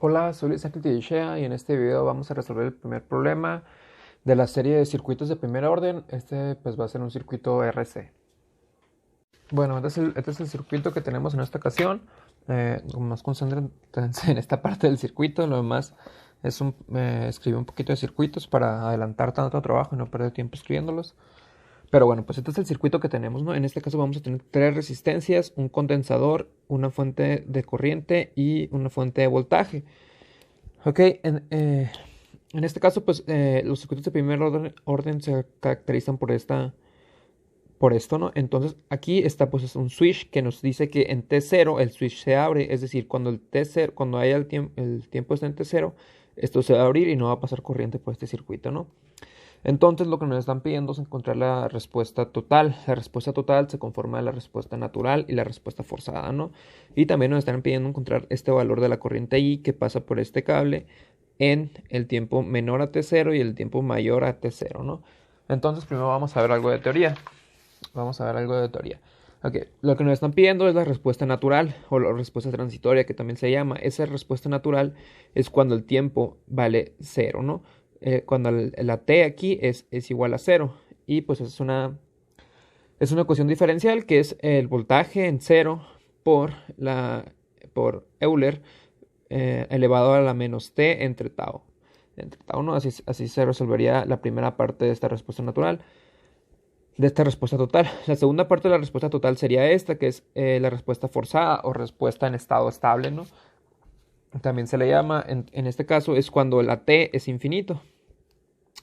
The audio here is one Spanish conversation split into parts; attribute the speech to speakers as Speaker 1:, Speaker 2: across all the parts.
Speaker 1: Hola, soy Luis Ángel Tillechea y en este video vamos a resolver el primer problema de la serie de circuitos de primer orden. Este pues va a ser un circuito RC. Bueno, este es el circuito que tenemos en esta ocasión. Más concéntrense en esta parte del circuito. Lo demás es escribí un poquito de circuitos para adelantar tanto trabajo y no perder tiempo escribiéndolos. Pero bueno, pues este es el circuito que tenemos, ¿no? En este caso vamos a tener tres resistencias, un condensador, una fuente de corriente y una fuente de voltaje. Ok, en este caso, pues los circuitos de primer orden se caracterizan por esto, ¿no? Entonces aquí está pues es un switch que nos dice que en T0 el switch se abre, es decir, cuando cuando haya el tiempo está en T0, esto se va a abrir y no va a pasar corriente por este circuito, ¿no? Entonces lo que nos están pidiendo es encontrar la respuesta total. La respuesta total se conforma de la respuesta natural y la respuesta forzada, ¿no? Y también nos están pidiendo encontrar este valor de la corriente I que pasa por este cable en el tiempo menor a T0 y el tiempo mayor a T0, ¿no? Entonces primero vamos a ver algo de teoría. Ok, lo que nos están pidiendo es la respuesta natural o la respuesta transitoria que también se llama. Esa respuesta natural es cuando el tiempo vale 0, ¿no? Cuando la t aquí es igual a 0. Y pues es una ecuación diferencial que es el voltaje en 0 por Euler elevado a la menos t entre tau. ¿No? Así se resolvería la primera parte de esta respuesta natural, de esta respuesta total. La segunda parte de la respuesta total sería esta, que es la respuesta forzada o respuesta en estado estable, ¿no? También se le llama, en este caso, es cuando la t es infinito.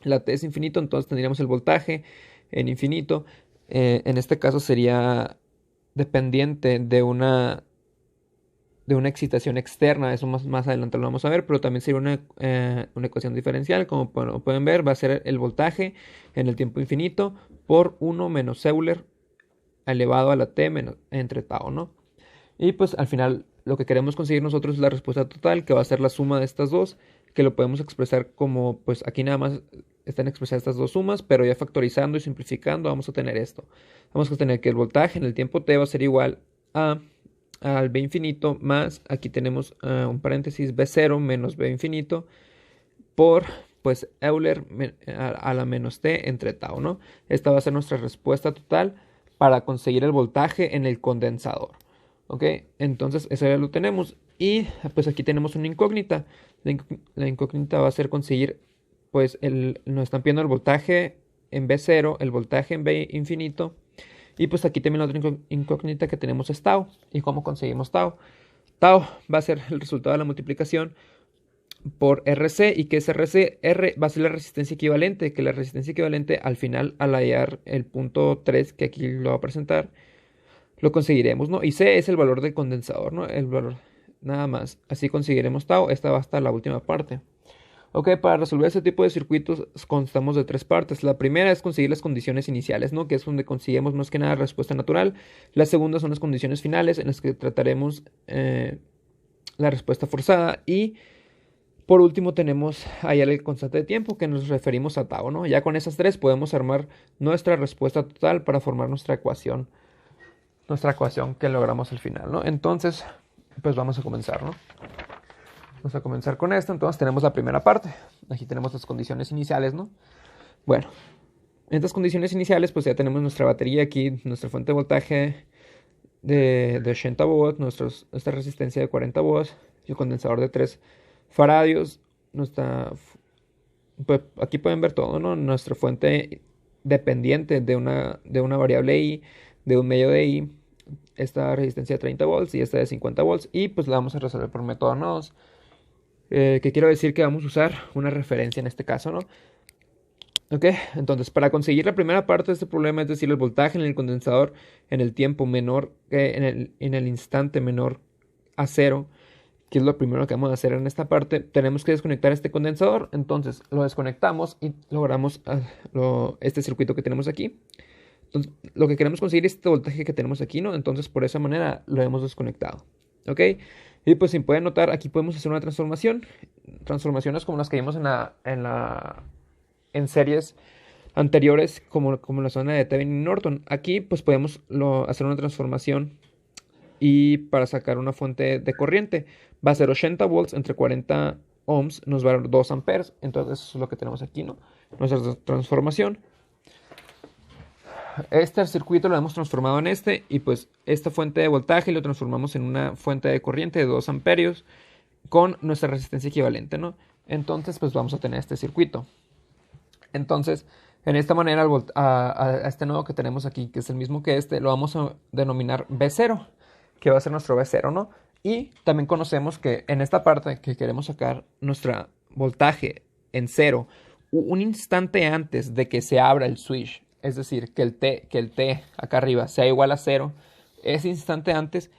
Speaker 1: La t es infinito, entonces tendríamos el voltaje en infinito. En este caso sería dependiente de una excitación externa. Eso más adelante lo vamos a ver, pero también sería una ecuación diferencial. Como pueden ver, va a ser el voltaje en el tiempo infinito por 1 menos Euler elevado a la t entre tau, ¿no? Y pues al final lo que queremos conseguir nosotros es la respuesta total, que va a ser la suma de estas dos, que lo podemos expresar como, pues aquí nada más están expresadas estas dos sumas, pero ya factorizando y simplificando vamos a tener esto. Vamos a tener que el voltaje en el tiempo t va a ser igual al b infinito más, aquí tenemos un paréntesis, b0 menos b infinito por, pues, Euler a la menos t entre tau, ¿no? Esta va a ser nuestra respuesta total para conseguir el voltaje en el condensador. ¿Ok? Entonces, eso ya lo tenemos. Y pues aquí tenemos una incógnita. La incógnita va a ser conseguir, pues, nos están pidiendo el voltaje en B0, el voltaje en B infinito. Y pues aquí también la otra incógnita que tenemos es tau. ¿Y cómo conseguimos tau? Tau va a ser el resultado de la multiplicación por RC. ¿Y qué es RC? R va a ser la resistencia equivalente, que la resistencia equivalente al final, al hallar el punto 3, que aquí lo va a presentar, lo conseguiremos, ¿no? Y C es el valor del condensador, ¿no? El valor, nada más. Así conseguiremos tau. Esta va hasta la última parte. Ok, para resolver este tipo de circuitos constamos de tres partes. La primera es conseguir las condiciones iniciales, ¿no? Que es donde conseguimos más que nada respuesta natural. La segunda son las condiciones finales en las que trataremos la respuesta forzada. Y por último tenemos ahí el constante de tiempo que nos referimos a tau, ¿no? Ya con esas tres podemos armar nuestra respuesta total para formar nuestra ecuación que logramos al final, ¿no? Entonces, pues vamos a comenzar, ¿no? Vamos a comenzar con esto. Entonces tenemos la primera parte. Aquí tenemos las condiciones iniciales, ¿no? Bueno, en estas condiciones iniciales, pues ya tenemos nuestra batería aquí, nuestra fuente de voltaje de 80 volts, nuestra resistencia de 40 volts, y el condensador de 3 faradios. Pues aquí pueden ver todo, ¿no? Nuestra fuente dependiente de una variable I, de un medio de I, esta resistencia de 30 volts y esta de 50 volts, y pues la vamos a resolver por método nodos, que quiero decir que vamos a usar una referencia en este caso, ¿no? Ok, entonces para conseguir la primera parte de este problema, es decir, el voltaje en el condensador en el tiempo menor, en el instante menor a 0, que es lo primero que vamos a hacer en esta parte, tenemos que desconectar este condensador. Entonces lo desconectamos y logramos este circuito que tenemos aquí. Entonces, lo que queremos conseguir es este voltaje que tenemos aquí, ¿no? Entonces, por esa manera lo hemos desconectado. ¿Ok? Y pues, si pueden notar, aquí podemos hacer una transformación. Transformaciones como las que vimos en series anteriores, como la zona de Thevenin y Norton. Aquí, pues, podemos hacer una transformación Y para sacar una fuente de corriente va a ser 80 volts entre 40 ohms, nos va a dar 2 amperes. Entonces eso es lo que tenemos aquí, ¿no? Nuestra transformación. Este circuito lo hemos transformado en este, y pues esta fuente de voltaje lo transformamos en una fuente de corriente de 2 amperios con nuestra resistencia equivalente, ¿no? Entonces pues vamos a tener este circuito. Entonces, en esta manera a este nodo que tenemos aquí, que es el mismo que este, lo vamos a denominar B0, que va a ser nuestro B0, ¿no? Y también conocemos que en esta parte que queremos sacar nuestro voltaje en 0, un instante antes de que se abra el switch, es decir, que el T acá arriba sea igual a 0, ese instante antes,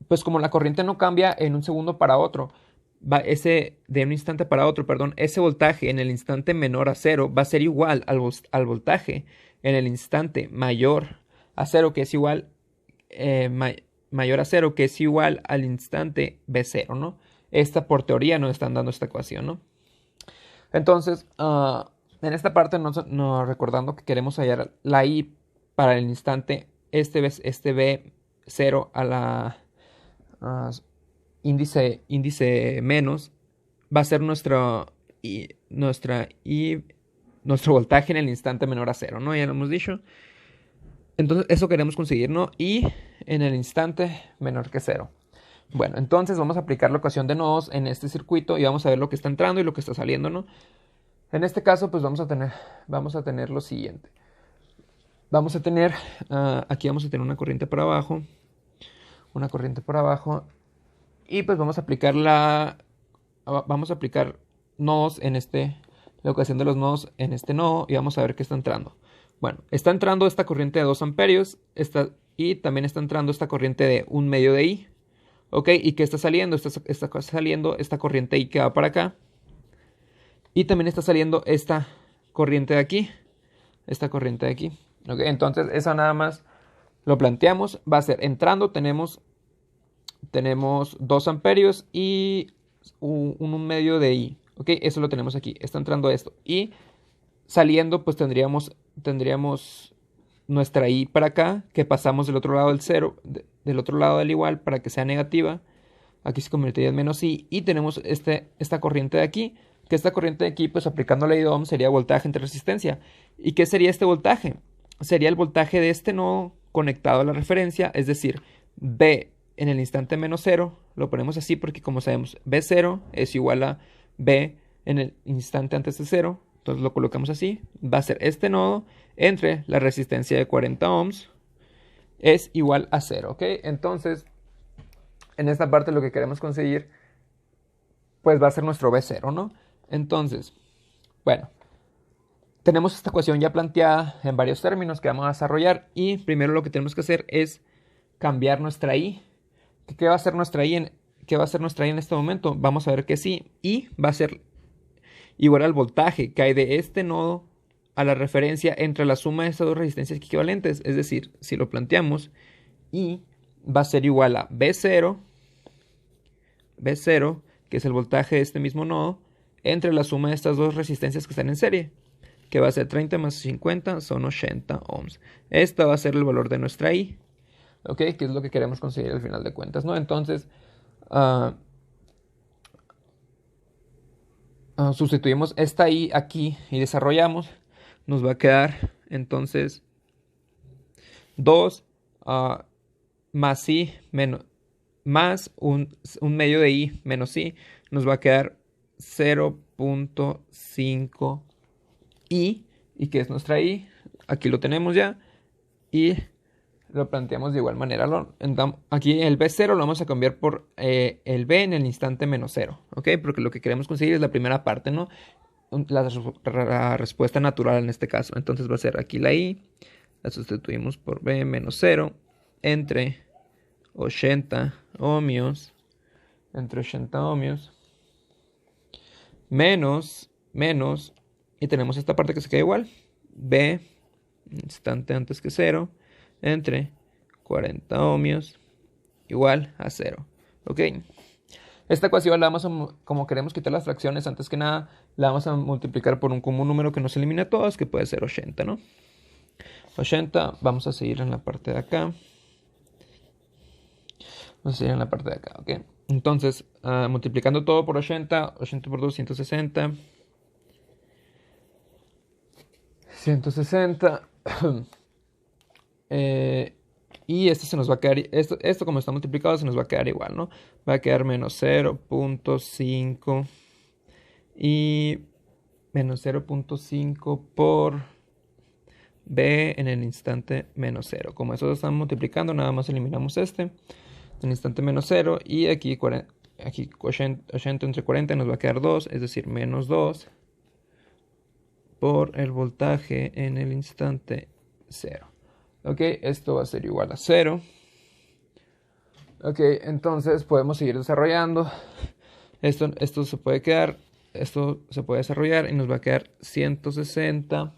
Speaker 1: pues como la corriente no cambia en un segundo para otro, de un instante para otro, perdón, ese voltaje en el instante menor a 0 va a ser igual al voltaje en el instante mayor a 0, que es igual, mayor a 0, que es igual al instante B0, ¿no? Esta por teoría nos están dando esta ecuación, ¿no? Entonces, en esta parte, recordando que queremos hallar la I para el instante este B0 a la índice menos, va a ser nuestro voltaje en el instante menor a 0, ¿no? Ya lo hemos dicho. Entonces, eso queremos conseguir, ¿no? Y en el instante menor que 0. Bueno, entonces vamos a aplicar la ecuación de nodos en este circuito y vamos a ver lo que está entrando y lo que está saliendo, ¿no? En este caso, pues vamos a tener lo siguiente. Aquí vamos a tener una corriente por abajo. Y pues vamos a aplicar nodos en la ecuación de los nodos en este nodo, y vamos a ver qué está entrando. Bueno, está entrando esta corriente de 2 amperios, y también está entrando esta corriente de 1 medio de I. ¿Ok? ¿Y qué está saliendo? Está saliendo esta corriente I que va para acá. Y también está saliendo esta corriente de aquí. ¿Ok? Entonces, eso nada más lo planteamos. Va a ser entrando, tenemos 2 amperios y un medio de I. ¿Ok? Eso lo tenemos aquí. Está entrando esto. Y saliendo, pues tendríamos nuestra I para acá, que pasamos del otro lado del 0, del otro lado del igual, para que sea negativa. Aquí se convertiría en menos I. Y tenemos esta corriente de aquí, que esta corriente de aquí, pues aplicando la ley de Ohm, sería voltaje entre resistencia. ¿Y qué sería este voltaje? Sería el voltaje de este nodo conectado a la referencia, es decir, B en el instante menos 0, lo ponemos así porque como sabemos, B0 es igual a B en el instante antes de 0, entonces lo colocamos así, va a ser este nodo entre la resistencia de 40 ohms es igual a 0, ¿ok? Entonces, en esta parte lo que queremos conseguir, pues va a ser nuestro B0, ¿no? Entonces, bueno, tenemos esta ecuación ya planteada en varios términos que vamos a desarrollar, y primero lo que tenemos que hacer es cambiar nuestra I. ¿Qué va a ser nuestra I en este momento? Vamos a ver que sí, I va a ser igual al voltaje que hay de este nodo a la referencia entre la suma de estas dos resistencias equivalentes. Es decir, si lo planteamos, I va a ser igual a B0, que es el voltaje de este mismo nodo, entre la suma de estas dos resistencias que están en serie, que va a ser 30 más 50 son 80 ohms. Esta va a ser el valor de nuestra I, ¿ok? Que es lo que queremos conseguir al final de cuentas, ¿no? Entonces, sustituimos esta I aquí y desarrollamos. Nos va a quedar entonces 2 más I más un medio de I menos I. Nos va a quedar 0.5 I. ¿Y qué es nuestra I? Aquí lo tenemos ya. Y lo planteamos de igual manera. Aquí el B0 lo vamos a cambiar por el B en el instante menos 0. ¿Ok? Porque lo que queremos conseguir es la primera parte, ¿no? La respuesta natural en este caso. Entonces va a ser aquí la I. La sustituimos por B menos 0 entre 80 ohmios. Menos. Y tenemos esta parte que se queda igual. B, instante antes que 0, entre 40 ohmios igual a 0. ¿Ok? Esta ecuación la vamos como queremos quitar las fracciones, antes que nada, la vamos a multiplicar por un común número que nos elimina todas, que puede ser 80, ¿no? 80, vamos a seguir en la parte de acá. Eso sería en la parte de acá, ¿ok? Entonces, multiplicando todo por 80, 80 por 2, 160. 160. Y esto se nos va a quedar, esto como está multiplicado se nos va a quedar igual, ¿no? Va a quedar menos 0.5 y menos 0.5 por b en el instante menos 0. Como eso lo están multiplicando, nada más eliminamos este en el instante menos 0 y aquí 80 entre 40 nos va a quedar 2, es decir, menos 2 por el voltaje en el instante 0. Ok, esto va a ser igual a 0. Ok, entonces podemos seguir desarrollando. Esto se puede quedar, esto se puede desarrollar y nos va a quedar 160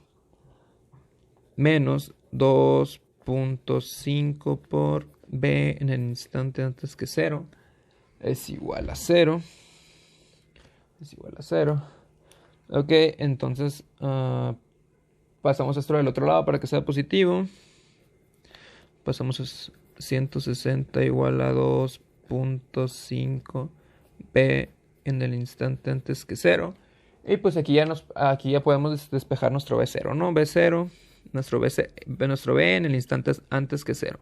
Speaker 1: menos 2.5 por b en el instante antes que 0 es igual a 0. Es igual a 0. Ok, entonces pasamos esto del otro lado para que sea positivo. Pasamos a 160 igual a 2.5 b en el instante antes que 0. Y pues aquí ya podemos despejar nuestro B0, ¿no? B0, nuestro B en el instante antes que 0.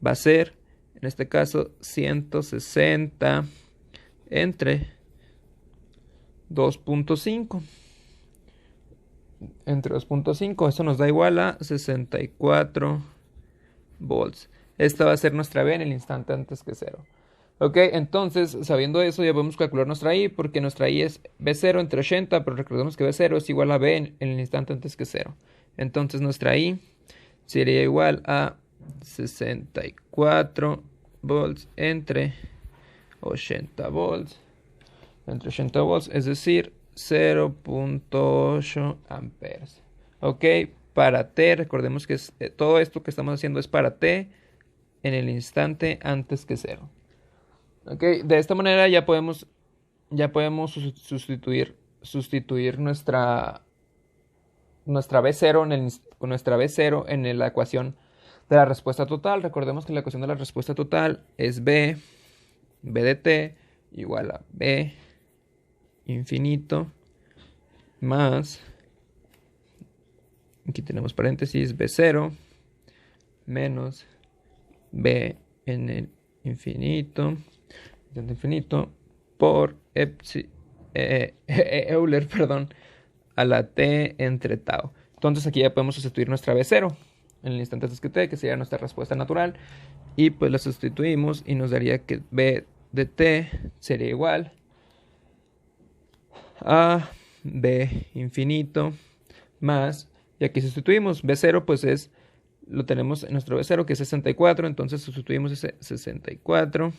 Speaker 1: Va a ser, en este caso, 160 entre 2.5. Entre 2.5, eso nos da igual a 64 volts. Esta va a ser nuestra B en el instante antes que 0. Ok, entonces, sabiendo eso, ya podemos calcular nuestra I, porque nuestra I es B0 entre 80, pero recordemos que B0 es igual a B en el instante antes que 0. Entonces, nuestra I sería igual a 64 volts entre 80 volts. Entre 80 volts, es decir, 0.8 amperes. Ok, para T, recordemos que todo esto que estamos haciendo es para T en el instante antes que 0. Ok, de esta manera ya podemos sustituir nuestra B0 con nuestra B0 en la ecuación de la respuesta total. Recordemos que la ecuación de la respuesta total es B de T igual a B infinito más, aquí tenemos paréntesis, B0 menos B en el infinito por Euler, perdón, a la T entre tau. Entonces aquí ya podemos sustituir nuestra B0 en el instante antes que T, que sería nuestra respuesta natural, y pues la sustituimos y nos daría que B de T sería igual a B infinito más, y aquí sustituimos B0, pues lo tenemos en nuestro B0 que es 64, entonces sustituimos ese 64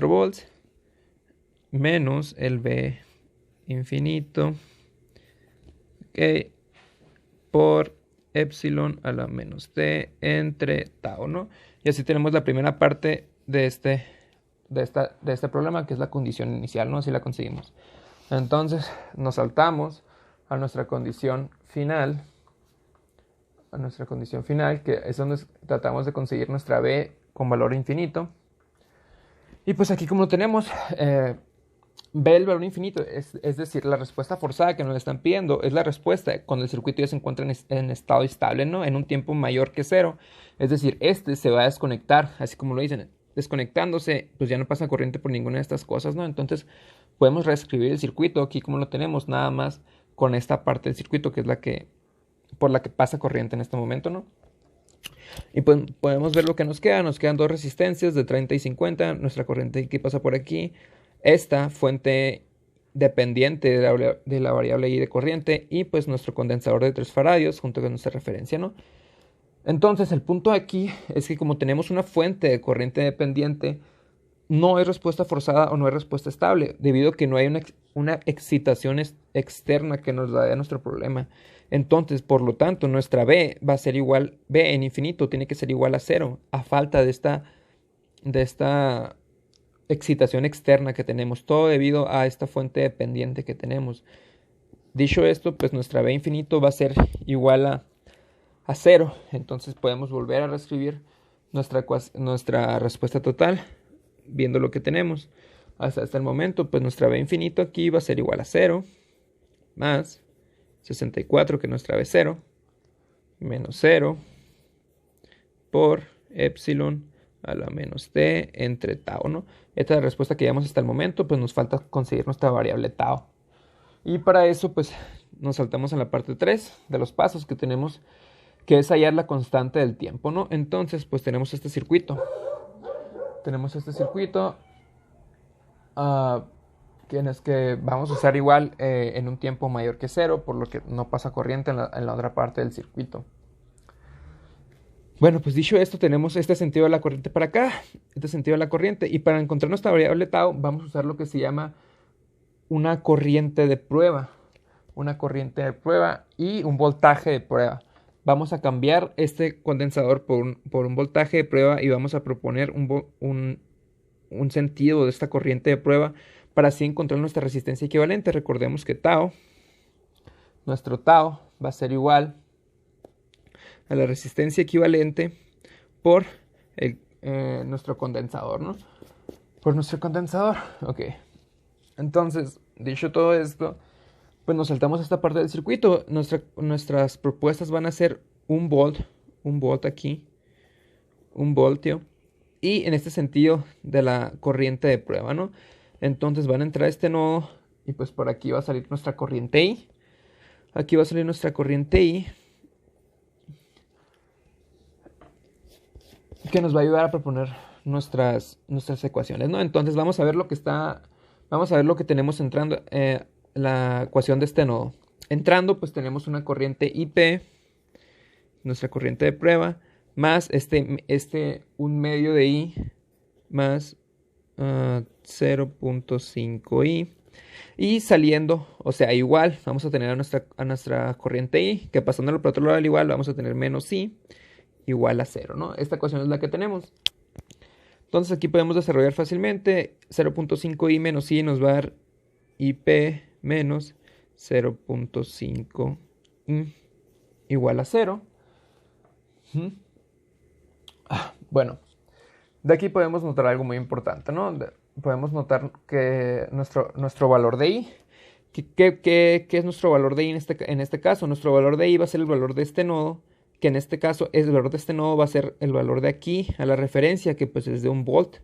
Speaker 1: volts menos el B infinito, okay, por epsilon a la menos T entre tau, ¿no? Y así tenemos la primera parte de este problema, que es la condición inicial, ¿no? Así la conseguimos. Entonces nos saltamos a nuestra condición final, que es donde tratamos de conseguir nuestra B con valor infinito. Y pues aquí como lo tenemos, B el valor infinito, es decir, la respuesta forzada que nos están pidiendo es la respuesta cuando el circuito ya se encuentra en estado estable, ¿no? En un tiempo mayor que 0. Es decir, se va a desconectar, así como lo dicen. Desconectándose, pues ya no pasa corriente por ninguna de estas cosas, ¿no? Entonces podemos reescribir el circuito aquí como lo tenemos, nada más con esta parte del circuito que es por la que pasa corriente en este momento, ¿no? Y pues podemos ver lo que nos queda. Nos quedan dos resistencias de 30 y 50. Nuestra corriente que pasa por aquí. Esta fuente dependiente de la variable I de corriente. Y pues nuestro condensador de 3 faradios junto con nuestra referencia, ¿no? Entonces el punto aquí es que como tenemos una fuente de corriente dependiente, no hay respuesta forzada o no hay respuesta estable, debido a que no hay una excitación externa que nos da a nuestro problema. Entonces, por lo tanto, nuestra B va a ser igual, B en infinito tiene que ser igual a 0, a falta de esta excitación externa que tenemos, todo debido a esta fuente dependiente que tenemos. Dicho esto, pues nuestra B infinito va a ser igual a 0, entonces podemos volver a reescribir nuestra respuesta total, viendo lo que tenemos hasta el momento, pues nuestra B infinito aquí va a ser igual a 0, más 64, que nuestra B0, menos 0, por epsilon a la menos t entre tau, ¿no? Esta es la respuesta que llevamos hasta el momento, pues nos falta conseguir nuestra variable tau. Y para eso, pues nos saltamos en la parte 3 de los pasos que tenemos, que es hallar la constante del tiempo, ¿no? Entonces, pues tenemos este circuito. Que vamos a usar igual en un tiempo mayor que 0, por lo que no pasa corriente en la otra parte del circuito. Bueno, pues dicho esto, tenemos este sentido de la corriente para acá, este sentido de la corriente, y para encontrar nuestra variable tau vamos a usar lo que se llama una corriente de prueba. Una corriente de prueba y un voltaje de prueba. Vamos a cambiar este condensador por un voltaje de prueba y vamos a proponer un sentido de esta corriente de prueba para así encontrar nuestra resistencia equivalente. Recordemos que nuestro tau va a ser igual a la resistencia equivalente por nuestro condensador, ¿no? Por nuestro condensador. Ok. Entonces, dicho todo esto, pues nos saltamos a esta parte del circuito. Nuestras propuestas van a ser un volt aquí, un voltio, y en este sentido de la corriente de prueba, ¿no? Entonces van a entrar a este nodo y pues por aquí va a salir nuestra corriente I. Aquí va a salir nuestra corriente I, que nos va a ayudar a proponer nuestras ecuaciones, ¿no? Entonces vamos a ver lo que tenemos entrando, la ecuación de este nodo. Entrando, pues tenemos una corriente IP, nuestra corriente de prueba, más un medio de I, más 0.5 I. Y saliendo, o sea, igual, vamos a tener a nuestra corriente I, que pasándolo por otro lado al igual, vamos a tener menos I, igual a 0, ¿no? Esta ecuación es la que tenemos. Entonces aquí podemos desarrollar fácilmente 0.5 I menos I nos va a dar IP menos 0.5 I igual a 0. Bueno, de aquí podemos notar algo muy importante, ¿no? Podemos notar que nuestro valor de I, ¿qué es nuestro valor de I en este caso? Nuestro valor de I va a ser el valor de este nodo, que en este caso el valor de este nodo va a ser el valor de aquí a la referencia, que pues es de un volt,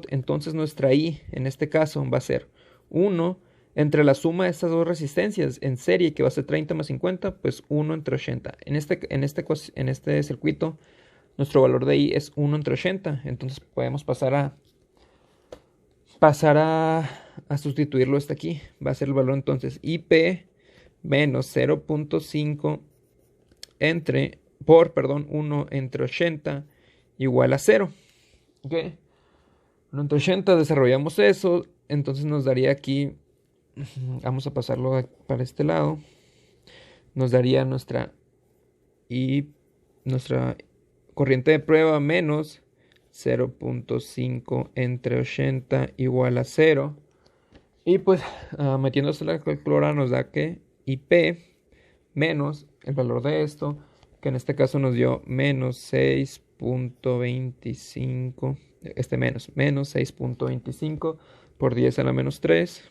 Speaker 1: Entonces nuestra I en este caso va a ser 1 entre la suma de estas dos resistencias en serie, que va a ser 30 más 50, pues 1 entre 80. En este circuito nuestro valor de I es 1 entre 80, entonces podemos pasar a sustituirlo hasta aquí. Va a ser el valor entonces IP menos 0.5 1 entre 80 igual a 0. ¿Ok? 1 entre 80, desarrollamos eso, entonces nos daría aquí, vamos a pasarlo para este lado, nos daría nuestra corriente de prueba menos 0.5 entre 80 igual a 0. Y pues metiéndose la calculadora nos da que IP menos el valor de esto, que en este caso nos dio menos 6.25, menos 6.25 por 10 a la menos 3.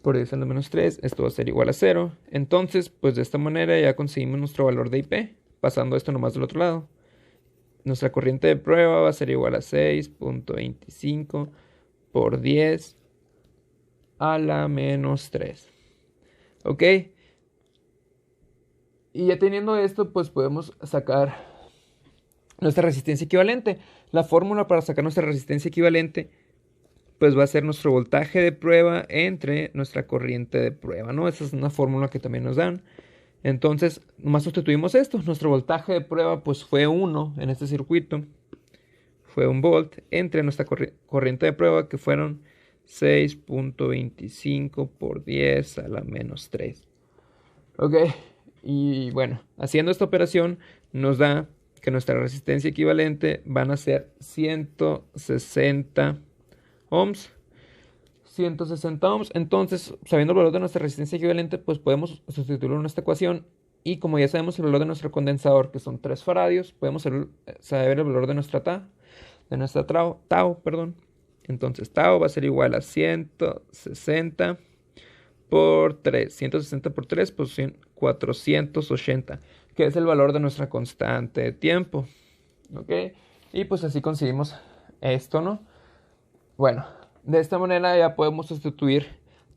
Speaker 1: Por 10 a la menos 3, esto va a ser igual a 0. Entonces, pues de esta manera ya conseguimos nuestro valor de IP, pasando esto nomás del otro lado. Nuestra corriente de prueba va a ser igual a 6.25 por 10 a la menos 3. ¿Ok? Y ya teniendo esto, pues podemos sacar nuestra resistencia equivalente. La fórmula para sacar nuestra resistencia equivalente, pues va a ser nuestro voltaje de prueba entre nuestra corriente de prueba, ¿no? Esa es una fórmula que también nos dan. Entonces, nomás sustituimos esto. Nuestro voltaje de prueba, pues fue 1 en este circuito. Fue 1 volt entre nuestra corriente de prueba, que fueron 6.25 por 10 a la menos 3. Ok, y bueno, haciendo esta operación nos da que nuestra resistencia equivalente van a ser 160 ohms. 160 ohms. Entonces, sabiendo el valor de nuestra resistencia equivalente, pues podemos sustituirlo en esta ecuación Y como ya sabemos el valor de nuestro condensador, que son 3 faradios, podemos saber el valor de nuestra tau, perdón. Entonces tau va a ser igual a 160 por 3. 160 por 3, pues 480, que es el valor de nuestra constante de tiempo. ¿Ok? Y pues así conseguimos esto, ¿no? Bueno, de esta manera ya podemos sustituir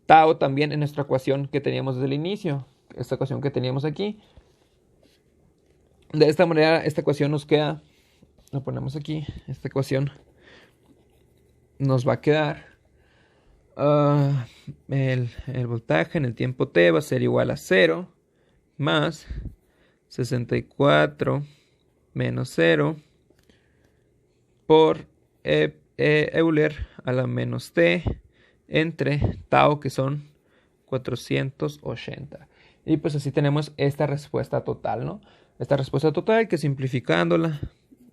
Speaker 1: tau también en nuestra ecuación que teníamos desde el inicio. Esta ecuación que teníamos aquí. De esta manera esta ecuación nos queda, lo ponemos aquí, esta ecuación nos va a quedar el voltaje en el tiempo t va a ser igual a 0 más 64 menos 0 por Euler a la menos t entre tau, que son 480. Y pues así tenemos esta respuesta total, ¿no? Esta respuesta total que simplificándola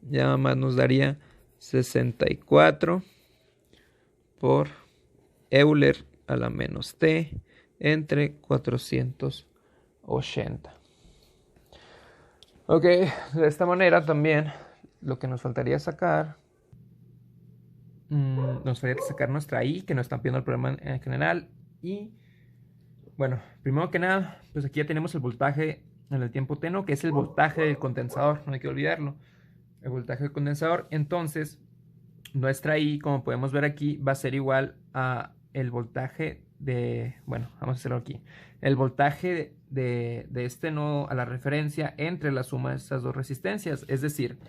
Speaker 1: ya más nos daría 64 por Euler a la menos t entre 480. Ok, de esta manera también lo que nos faltaría sacar, nuestra I, que nos están pidiendo el problema en general. Y bueno, primero que nada, pues aquí ya tenemos el voltaje en el tiempo t, ¿no? Que es el voltaje del condensador, no hay que olvidarlo. El voltaje del condensador. Entonces, nuestra I, como podemos ver aquí, va a ser igual a el voltaje de... Bueno, vamos a hacerlo aquí. El voltaje de este nodo a la referencia entre la suma de estas dos resistencias. Es decir,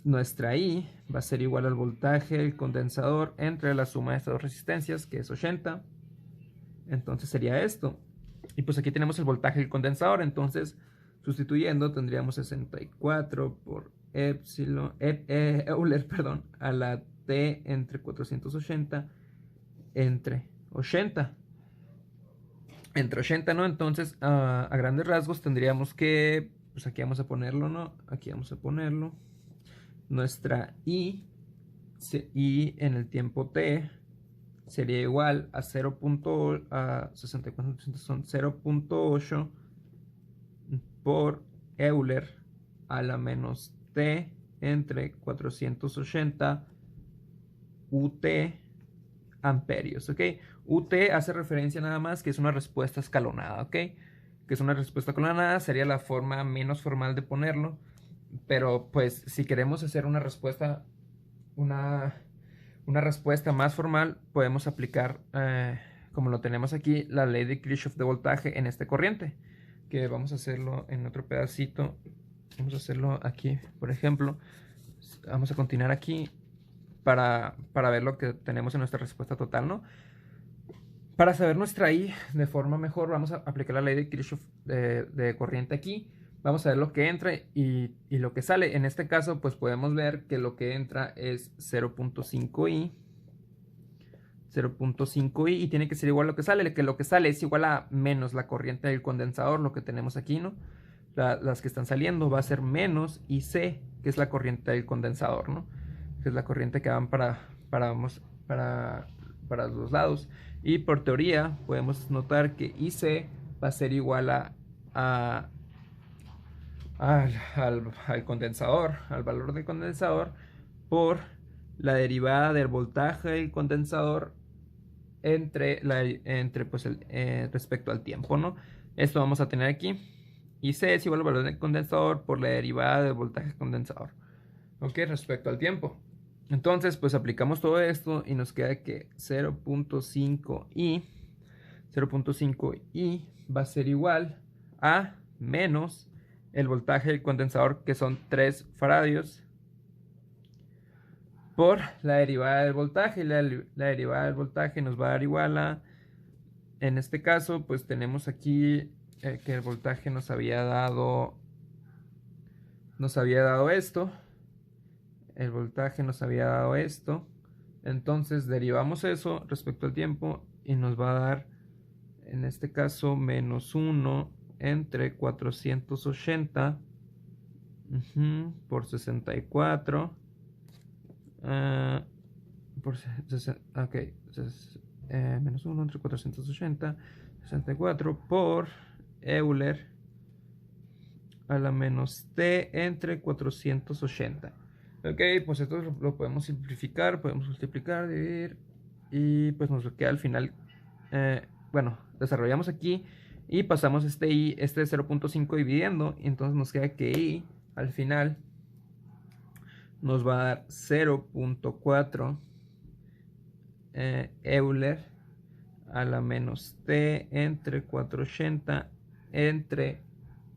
Speaker 1: nuestra I va a ser igual al voltaje del condensador entre la suma de estas dos resistencias, que es 80. Entonces sería esto. Y pues aquí tenemos el voltaje del condensador. Entonces, sustituyendo, tendríamos 64 por Euler, perdón, a la T entre 480 entre 80. Entre 80, ¿no? Entonces, a grandes rasgos tendríamos que, pues aquí vamos a ponerlo, ¿no? Aquí vamos a ponerlo. Nuestra I en el tiempo T sería igual a 64, son 0.8 por Euler a la menos T entre 480 UT amperios, ¿ok? UT hace referencia nada más que es una respuesta escalonada, ¿ok? Que es una respuesta escalonada, sería la forma menos formal de ponerlo, pero pues si queremos hacer una respuesta, una respuesta más formal, podemos aplicar, como lo tenemos aquí, la ley de Kirchhoff de voltaje en esta corriente, que vamos a hacerlo en otro pedacito. Vamos a hacerlo aquí, por ejemplo. Vamos a continuar aquí para ver lo que tenemos en nuestra respuesta total, ¿no? Para saber nuestra I de forma mejor, vamos a aplicar la ley de Kirchhoff de corriente aquí. Vamos a ver lo que entra y lo que sale. En este caso, pues podemos ver que lo que entra es 0.5i. 0.5i y tiene que ser igual a lo que sale. Que lo que sale es igual a menos la corriente del condensador, lo que tenemos aquí, ¿no? Las que están saliendo va a ser menos IC, que es la corriente del condensador, ¿no? Que es la corriente que van para los dos lados. Y por teoría podemos notar que IC va a ser igual al condensador, al valor del condensador, por la derivada del voltaje del condensador respecto al tiempo, ¿no? Esto vamos a tener aquí. Y C es igual al valor del condensador por la derivada del voltaje condensador. Ok, respecto al tiempo. Entonces, pues aplicamos todo esto y nos queda que 0.5i va a ser igual a menos el voltaje del condensador, que son 3 faradios, por la derivada del voltaje. La derivada del voltaje nos va a dar igual a, en este caso, pues tenemos aquí que el voltaje nos había dado esto. El voltaje nos había dado esto. Entonces derivamos eso respecto al tiempo y nos va a dar, en este caso, menos 1 entre 480 por 64 menos 1 entre 480, 64 por Euler a la menos t entre 480. Ok, pues esto lo podemos simplificar, podemos multiplicar, dividir, y pues nos queda al final, bueno, desarrollamos aquí y pasamos este i, este 0.5 dividiendo, y entonces nos queda que i al final nos va a dar 0.4 Euler a la menos t entre 480 entre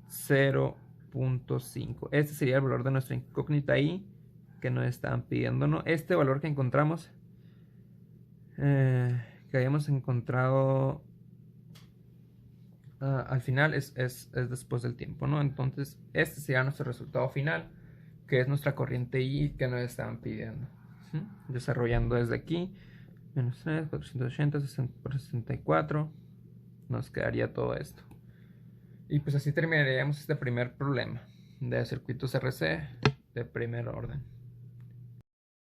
Speaker 1: 0.5. Este sería el valor de nuestra incógnita i que nos estaban pidiendo, ¿no? Este valor que encontramos, que habíamos encontrado al final es después del tiempo, ¿no? Entonces este sería nuestro resultado final, que es nuestra corriente i que nos estaban pidiendo. Desarrollando desde aquí, menos 3, 480, 60 por 64, nos quedaría todo esto. Y pues así terminaríamos este primer problema de circuitos RC de primer orden.